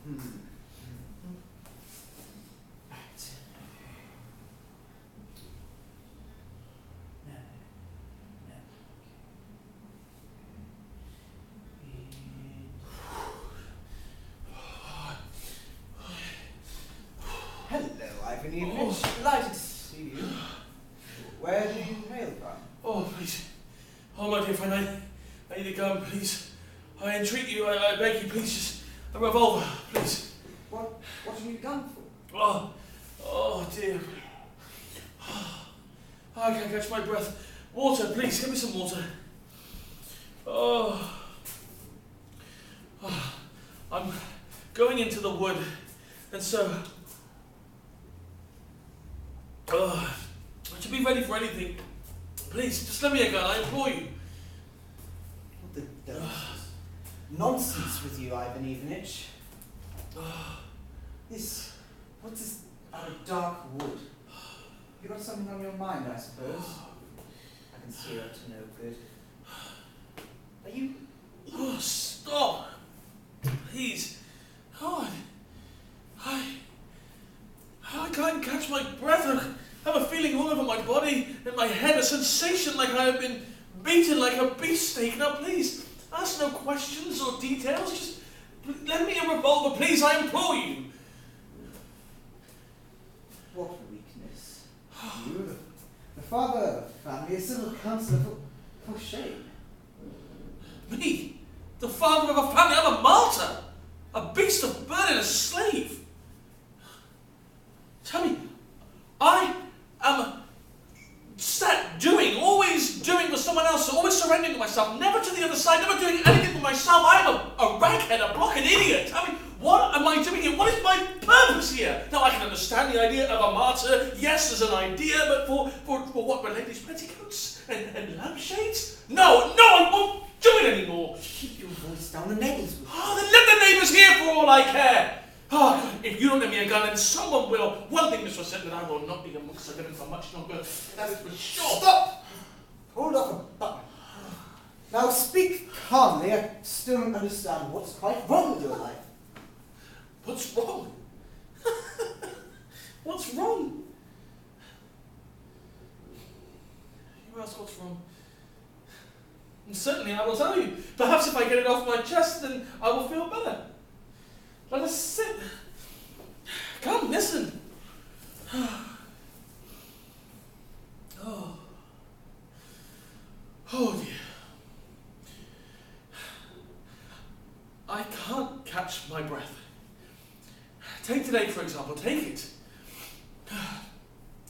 Hello, Ivan Ivanovich. Delighted to see you. Where do you hail from? Oh, please. Oh, my dear friend, I need a gun, please. I entreat you, I beg you, please, just a revolver, please. What have you gun for? Oh dear. I can't catch my breath. Water, please, give me some water. I'm going into the wood, and so... to be ready for anything. Please, just let me a gun, I implore you. What the devil? Nonsense with you, Ivan Ivanovich. What's this out of dark wood? You got something on your mind, I suppose? I can see you're up to no good. Are you... Oh, stop! Please. God. I can't catch my breath. I have a feeling all over my body, in my head, a sensation like I have been beaten like a beefsteak. Now please, ask no questions or details, just lend me a revolver, please, I implore you. What weakness. You, the father of the family, a civil counsellor, for shame. Me? The father of a family? I'm a martyr! A beast of burden, a slave! Tell me, I am always doing for someone else, always surrendering to myself, never to the other side, never doing anything for myself. I am a raghead, a blockhead idiot. Tell me, what am I doing here? What is my purpose here? Now, I can understand the idea of a martyr, yes, as an idea, but for what, ladies' petticoats and lampshades? No, I won't do it anymore. Keep your voice down, the neighbours will. Oh, then let the neighbours hear for all I care. Oh, if you don't let me a gun, then someone will. One thing is for certain, that I will not be amongst the living for much longer. That is for sure. Stop! Hold up a button. Now speak calmly. I still don't understand what's quite wrong with your life. What's wrong? What's wrong? You ask what's wrong. And certainly I will tell you. Perhaps if I get it off my chest, then I will feel better. Let us sit. Come, listen. Oh dear. I can't catch my breath. Take today, for example. Take it.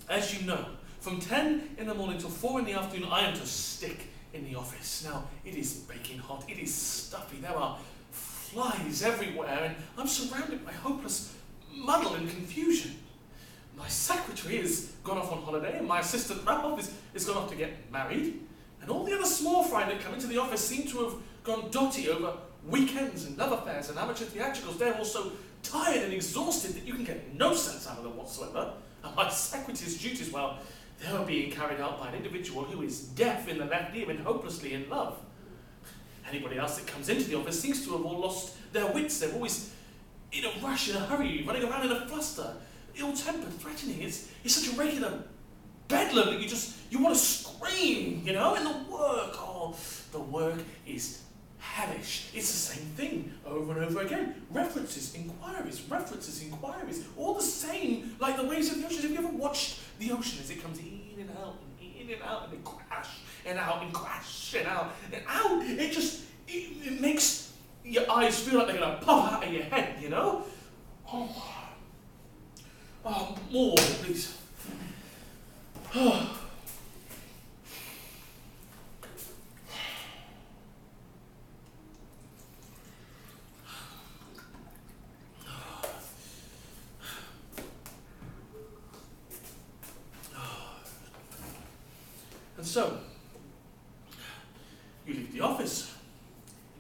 As you know, from 10 in the morning till 4 in the afternoon, I am to stick in the office. Now, it is baking hot. It is stuffy. There are flies everywhere, and I'm surrounded by hopeless muddle and confusion. My secretary has gone off on holiday, and my assistant Ralph is gone off to get married, and all the other small fry that come into the office seem to have gone dotty over weekends and love affairs and amateur theatricals. They're all so tired and exhausted that you can get no sense out of them whatsoever. And my secretary's duties, well, they are being carried out by an individual who is deaf in the left ear and hopelessly in love. Anybody else that comes into the office seems to have all lost their wits. They're always in a rush, in a hurry, running around in a fluster, ill-tempered, threatening. It's such a regular bedlam that you want to scream, you know? And the work is hellish. It's the same thing over and over again. References, inquiries, all the same, like the waves of the ocean. Have you ever watched the ocean as it comes in and out, and then crash, and out, and crash, and out, and out? It makes your eyes feel like they're going to pop out of your head, you know? Oh, more water, please. And so, you leave the office.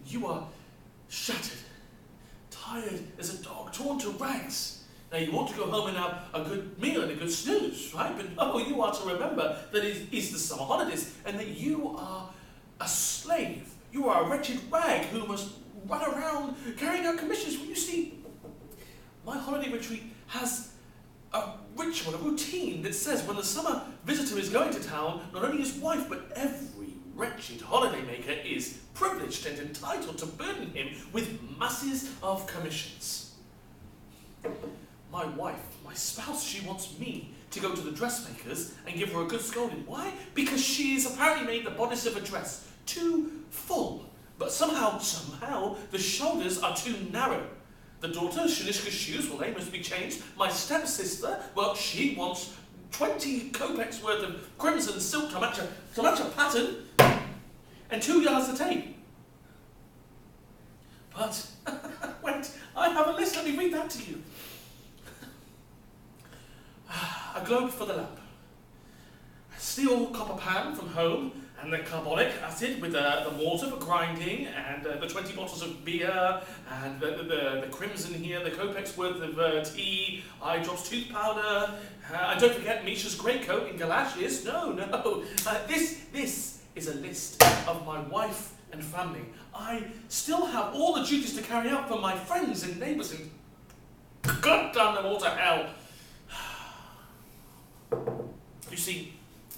You are shattered, tired as a dog, torn to rags. Now you want to go home and have a good meal and a good snooze, right? But no, you are to remember that it is the summer holidays and that you are a slave. You are a wretched rag who must run around carrying out commissions. When you see, My holiday retreat has a ritual, a routine that says when the summer visitor is going to town, not only his wife, but every wretched holidaymaker is privileged and entitled to burden him with masses of commissions. My wife, my spouse, she wants me to go to the dressmaker's and give her a good scolding. Why? Because she's apparently made the bodice of a dress too full, but somehow, the shoulders are too narrow. The daughter, Shanishka's shoes, well, they must be changed. My stepsister, well, she wants 20 kopecks worth of crimson silk to match a pattern, and 2 yards of tape. But, wait, I have a list, let me read that to you. A globe for the lamp, a steel copper pan from home, and the carbolic acid with the mortar for grinding, and the 20 bottles of beer, and the crimson here, the kopecks worth of tea, eye drops, tooth powder, and don't forget Misha's greatcoat in galoshes. No. This is a list of my wife and family. I still have all the duties to carry out for my friends and neighbours, and God damn them all to hell. You see,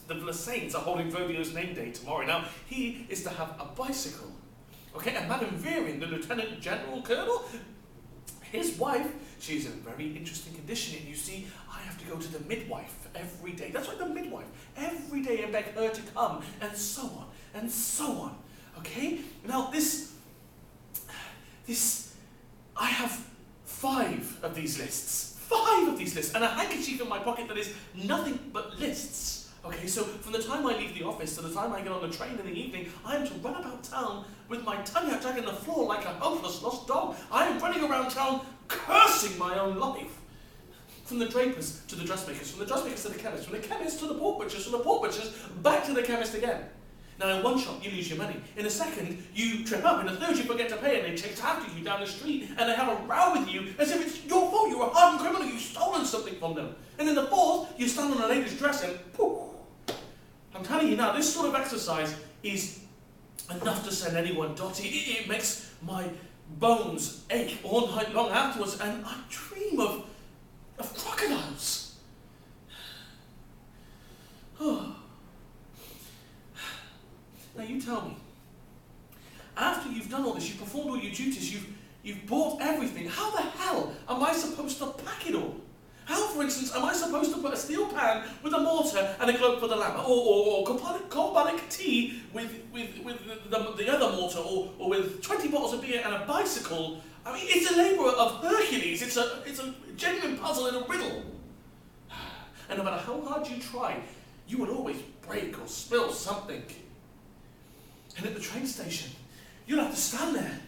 the Vlasanes are holding Vodio's name day tomorrow. Now, he is to have a bicycle. Okay, and Madame Virin, the Lieutenant General Colonel, his wife, she's in a very interesting condition. And you see, I have to go to the midwife every day. That's right, the midwife. Every day and beg her to come, and so on, and so on. Okay? Now, this, I have 5 of these lists. 5 of these lists, and a handkerchief in my pocket that is nothing but lists. Okay, so from the time I leave the office to the time I get on the train in the evening, I am to run about town with my tongue out dragging the floor like a hopeless lost dog. I am running around town cursing my own life. From the drapers to the dressmakers, from the dressmakers to the chemist, from the chemist to the pork butchers, from the pork butchers back to the chemist again. Now, in one shop, you lose your money. In a second, you trip up. In a third, you forget to pay, and they chase after you down the street, and they have a row with you as if it's your fault. You're a hardened criminal. You've stolen something from them. And in the fourth, you stand on a lady's dress and poof. I'm telling you now, this sort of exercise is enough to send anyone dotty. It makes my bones ache all night long afterwards, and I dream of crocodiles. Oh. Now you tell me, after you've done all this, you've performed all your duties, you've bought everything, how the hell am I supposed to pack it all? How, for instance, am I supposed to put a steel pan with a mortar and a globe for the lamp, or carbolic tea with the other mortar, or with 20 bottles of beer and a bicycle? I mean, it's a labour of Hercules. It's a genuine puzzle in a riddle. And no matter how hard you try, you will always break or spill something. And at the train station, you'll have to stand there,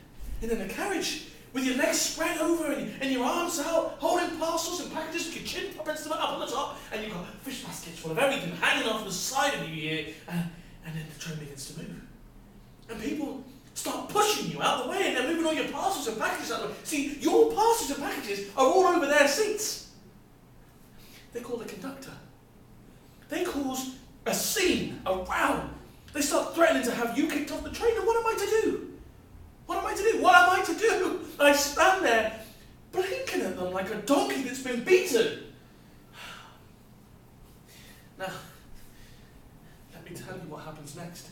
and in a carriage, with your legs spread over and your arms out, holding parcels and packages with your chin puppets up on the top, and you've got fish baskets full of everything hanging off the side of you here, and then the train begins to move. And people start pushing you out the way, and they're moving all your parcels and packages out the way. See, your parcels and packages are all over their seats. They call the conductor. They cause a scene, a row. They start threatening to have you kicked off the train, and what am I to do? What am I to do? What am I to do? I stand there, blinking at them like a donkey that's been beaten. Now, let me tell you what happens next.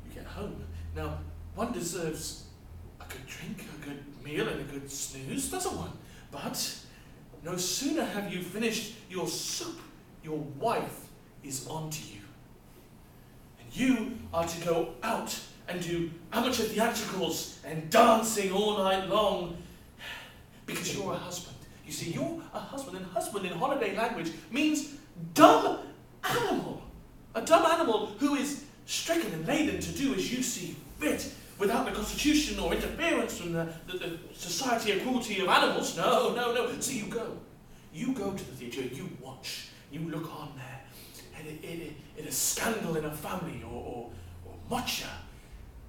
You get home. Now, one deserves a good drink, a good meal, and a good snooze, doesn't one? But no sooner have you finished your soup, your wife is on to you. And you are to go out and do amateur theatricals and dancing all night long because you're a husband. You see, you're a husband, and husband in holiday language means dumb animal. A dumb animal who is stricken and laden to do as you see fit without the constitution or interference from the Society of Cruelty of Animals. No. So you go to the theatre, you watch, you look on there, and it is scandal in a family or mucha.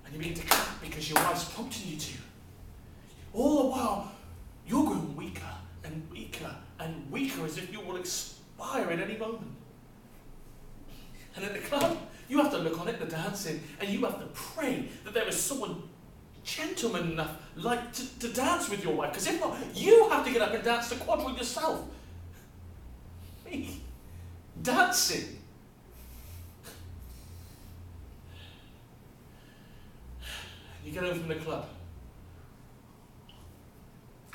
And you begin to clap because your wife's prompting you to. All the while, you're growing weaker and weaker and weaker as if you will expire at any moment. And at the club, you have to look on at the dancing and you have to pray that there is someone gentleman enough like to dance with your wife, because if not, you have to get up and dance the quadrille yourself. Me? Dancing? You get home from the club,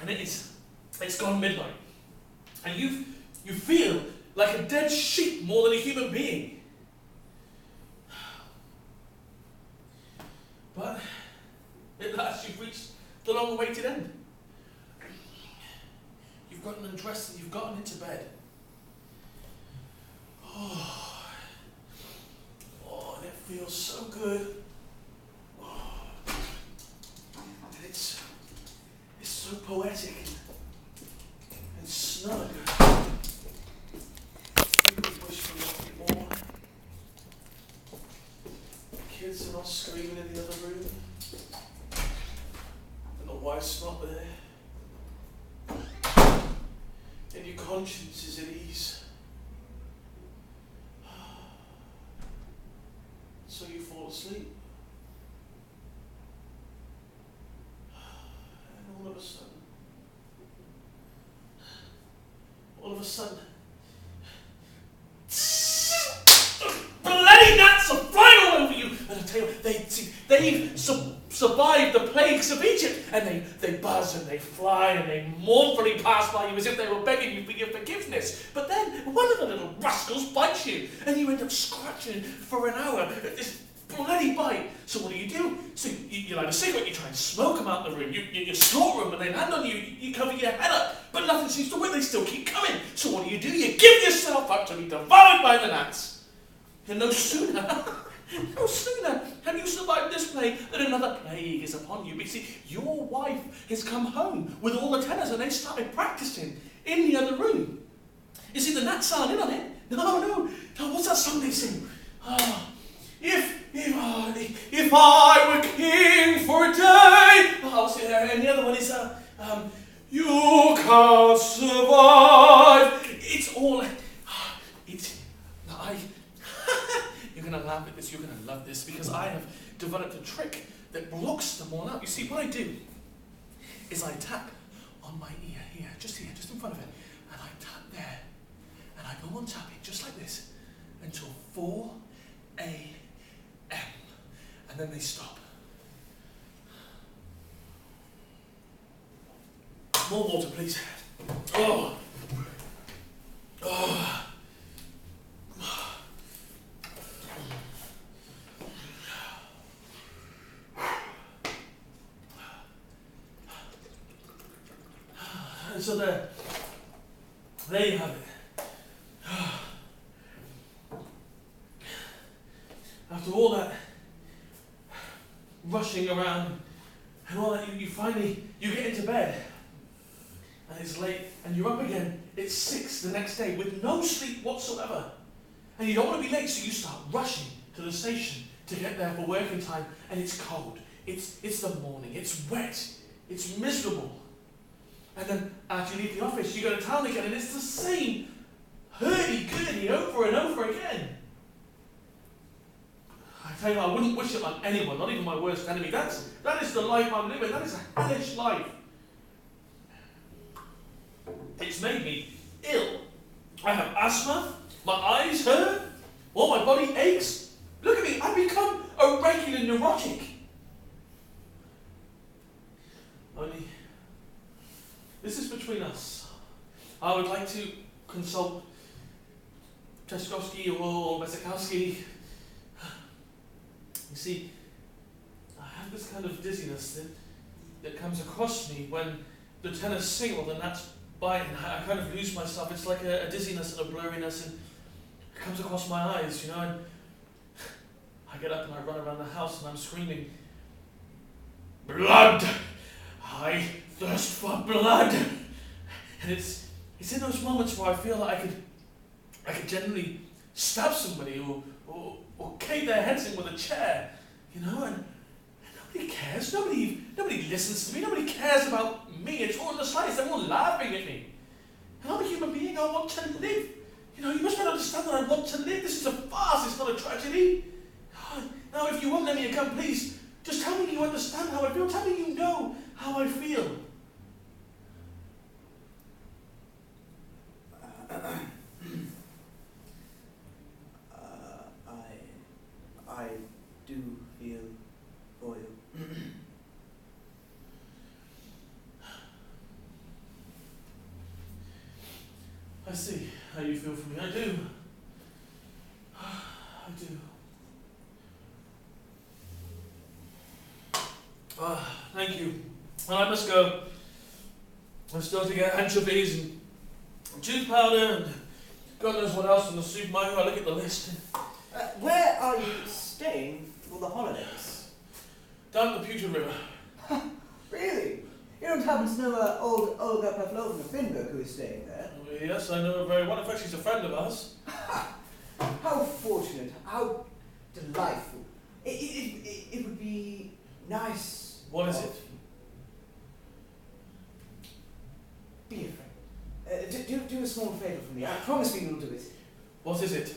and it's gone midnight, and you feel like a dead sheep more than a human being. But at last you've reached the long-awaited end. You've gotten undressed and you've gotten into bed. Oh, and it feels so good. And it's so poetic and snug. You wish for nothing more. The kids are not screaming in the other room. And the wife's not there. And your conscience is at ease. So you fall asleep. And all of a sudden, bloody gnats are flying all over you. And I tell you, they've survived the plagues of Egypt, and they buzz and they fly and they mournfully pass by you as if they were begging you for your forgiveness. But then one of the little rascals bites you, and you end up scratching for an hour at this bloody bite. So what do? So you light a cigarette, you try and smoke them out the room, you snort them and they land on you, you cover your head up, but nothing seems to work, they still keep coming. So what do? You give yourself up to be devoured by the gnats. And no sooner have you survived this plague than another plague is upon you. But you see, your wife has come home with all the tenors and they started practicing in the other room. You see, the gnats aren't in on it. No, what's that song they sing? If I were king for a day. And the other one is you can't survive. You're gonna laugh at this. You're gonna love this, because I have developed a trick that blocks them all out. You see, what I do is I tap on my ear here, just in front of it, and I tap there, and I go on tapping just like this until 4 a.m. and then they stop. More water, please. Oh. And so there you have it. After all that rushing around and all that, you finally get into bed, and it's late, and you're up again. It's 6 the next day with no sleep whatsoever, and you don't want to be late, so you start rushing to the station to get there for working time, and it's cold. It's the morning. It's wet. It's miserable. And then after you leave the office, you go to town again, and it's the same hurdy-gurdy over and over again. I tell you, I wouldn't wish it on anyone, not even my worst enemy. That is the life I'm living. That is a hellish life. It's made me ill. I have asthma, my eyes hurt, all my body aches. Look at me, I've become a regular neurotic. Only, this is between us. I would like to consult Tchaikovsky or Besikowski. You see, I have this kind of dizziness that comes across me when the tenors sing or the gnats bite, and I kind of lose myself. It's like a dizziness and a blurriness, and it comes across my eyes, and I get up and I run around the house and I'm screaming, "Blood! I thirst for blood!" And it's in those moments where I feel like I could generally stab somebody or cave their heads in with a chair, and nobody cares. Nobody listens to me. Nobody cares about me. It's all in the slightest. They're all laughing at me. And I'm a human being. I want to live. You must understand that I want to live. This is a farce. It's not a tragedy. Now, if you won't let me come, please Just tell me you understand how I feel. Tell me you know how I feel. I do feel for you. I see how you feel for me. I do. I do. Thank you. Well, I must go. I'm still to get anchovies and tooth powder and God knows what else from the supermarket. I look at the list. Where are you staying for the holidays? Down the Puget River. Really? You don't happen to know old Olga Pavlovna Finberg who is staying there? Oh, yes, I know her very well. In fact, she's a friend of ours. How fortunate, how delightful. It would be nice. What is it? Be a friend. Do a small favour for me. I promise me you'll do it. What is it?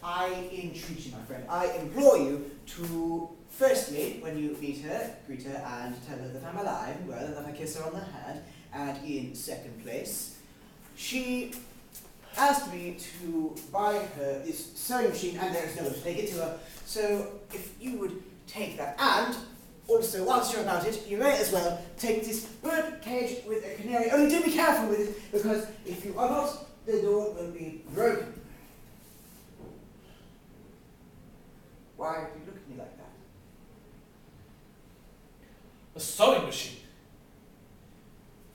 I entreat you, my friend. I implore you to, firstly, when you meet her, greet her and tell her that I'm alive and well and that I kiss her on the hand. And in second place, she asked me to buy her this sewing machine, and there's no one to take it to her. So if you would take that, and also whilst you're about it, you may as well take this bird cage with a canary. Only do be careful with it, because if you are not, the door will be broken. Why do you look at me like that? A sewing machine.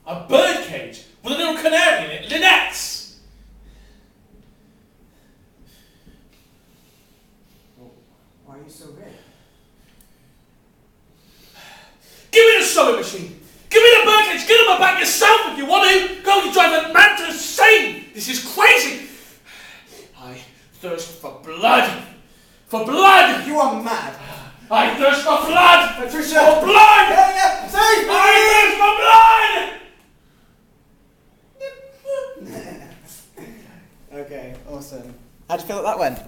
A bird cage with a little canary in it. Linettes! Well, why are you so red? Give me the sewing machine! Give me the bird cage! Get on my back yourself if you want to! Go, you drive that man to insane! This is crazy! I thirst for blood! For blood! You are mad! I thirst for blood! Patricia! For blood! Yeah, save me! I thirst for blood! Okay, awesome. How'd you feel that went?